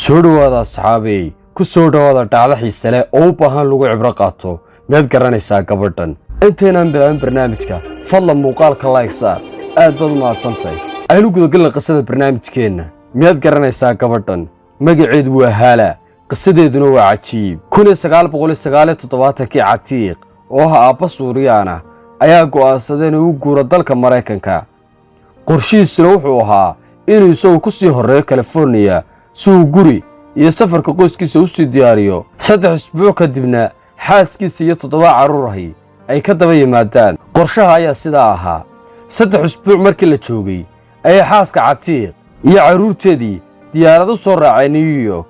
soo dhawaada asxaabey ku soo dhawaada dhacdo xiise leh oo u baahan lagu cibro qaato mid garanaysa gabadhan inteenan bilaabin barnaamijka fadlan muuqaalka like saar aad baad u mahadsantahay aynu gudagalna qisada barnaamijkeena mid garanaysa gabadhan magaceedu waa Hala qisadeeduna waa cajiib 1979 catiiq oo aabba Suuriyaana ayaa go'aansaday inuu guuro dalka Mareykanka qorshihiisuna wuxuu ahaa inuu soo ku sii horeeyo California suu guri iyo safarka qoyskiisa u sii diyaariyo 3 usbuuc kadibna xaaskiisa iyo 7 caruur ahi ay ka daba yimaadaan qorshaha ayaa sidaa ahaa 3 usbuuc markii la joogay ay xaaska catiiq iyo caruurteedii diyaarad u soo raacay New York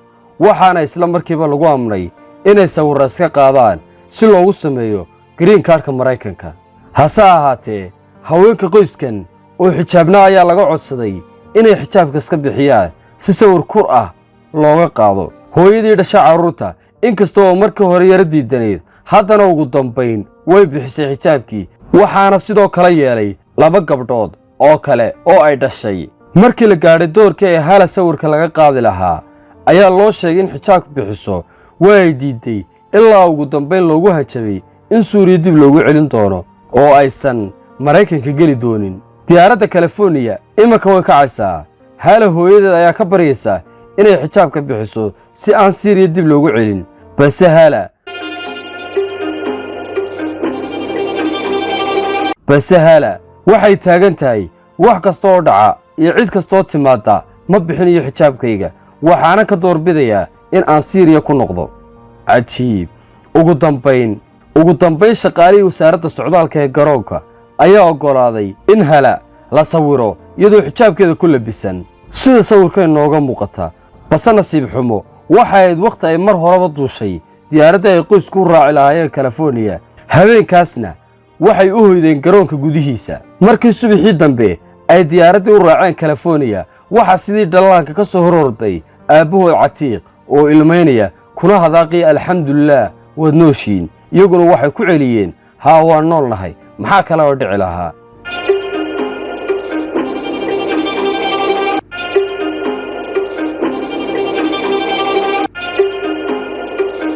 waxaana isla markiiba lagu amray inay sawir iska qaadaan si loogu sameeyo green cardka Mareykanka hase ahaatee haweenka qoyskan oo xijaabna ayaa laga codsaday inay xijaabka iska bixiyaan si sawir kur ah looga qaado hooyadii dhashay caruurta inkastoo markii hore yar diidaneed haddana ugu dambeyn way bixisay xijaabkii waxaana sidoo kale yeelay 2 gabdhood oo kale oo ay dhashay markii la gaadhay doorkii ay Hala sawirka laga qaadi lahaa ayaa loo sheegay in xijaabku bixiso way diiday ilaa ugu dambeyn loogu hanjabay in Suuriya dib loogu celin doono oo aysan Mareykanka geli doonin diyaaradda California imaka way kacaysaa Hala hooyadeed ayaa ka baryaysa inay xijaabka bixiso si aan Suuriya dib loogu celin balse Hala waxay taagan tahay wax kasta oo dhaca iyo cid kasta oo timaada ma bixinayo xijaabkayga waxaana ka doorbidaya in aan Suuriya ku noqdo cajiib ugu dambeyn shaqaalihii wasaaradda socdaalka ee garoonka ayaa ogolaaday in Hala la sawiro iyadoo xijaabkeeda ku labisan sida sawirka inooga muuqata bas nasiib xumo waxay waqti ay mar horeba duushay diyaaradda ay qoysku raaci lahaayeen California habeenkaasna waxay u hoydeen garoonka gudihiisa markii subaxii dambe ay diyaaradda u raaceen California waxa sidii dhalaanka ka soo hororday aabahood catiiq oo ilmeynaya kuna hadaaqi alxamdulillah wad nooshiin iyaguna waxay ku celiyeen haa waa noolnahay maxaa kale oo dhici lahaa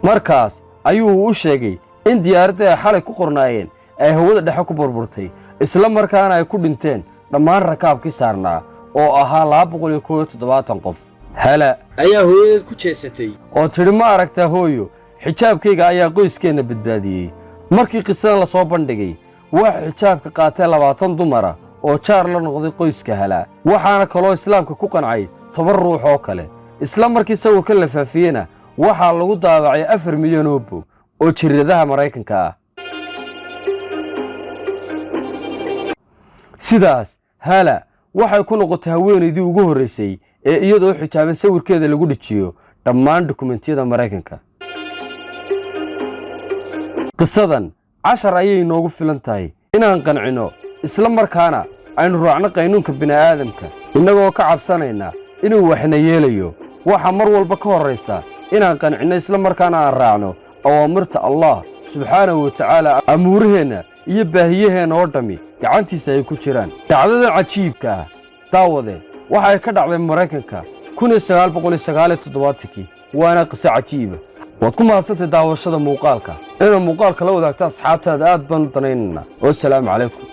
markaas ayuu u sheegay in diyaaradda ay xalay ku qornaayeen ay hawada dhexe ku burburtay isla markaana ay ku dhinteen dhammaan rakaabkii saarnaa oo ahaa 270 qof Hala ayaa hooyadeed ku jeesatay oo tiri ma aragtaa hooyo xijaabkayga ayaa qoyskeena badbaadiyay markii qisadan la soo bandhigay waxa xijaabka qaatay 20 dumar ah oo jaar la noqday qoyska Hala waxaana kaloo islaamka ku qancay 10 ruux oo kale isla markii sawirka la faafiyena waxaa lagu daabacay 4 milyan oo bog oo jirradaha Mareykanka ah sidaas Hala waxay ku noqotay haweeneydii ugu horeysay ee iyadoo xijaaban sawirkeeda lagu dhijiyo dhammaan dokumentiyada Mareykanka qisadan 10 ayay noogu filan tahay inaan qancino isla markaana aynu raacno qaynuunka bini'aadamka inagoo ka cabsanayna inuu waxna yeelayo waxa mar walba ka horeysa inaan qancino isla markaana aan raacno awaamirta Allah subhanahu wa ta'ala amuuraheena iyo baahiyaheena oo dhami gacantiisa ay ku jiraan dhacdada cajiibka ah daawade waxa ka dhacday Mareykanka 1979 waana qiso cajiib waad ku mahadsantahay daawashada muuqaalka inuu muuqaalka la wadaagto asxaabtaada aad baan u danaynaa oo salaamu calaykum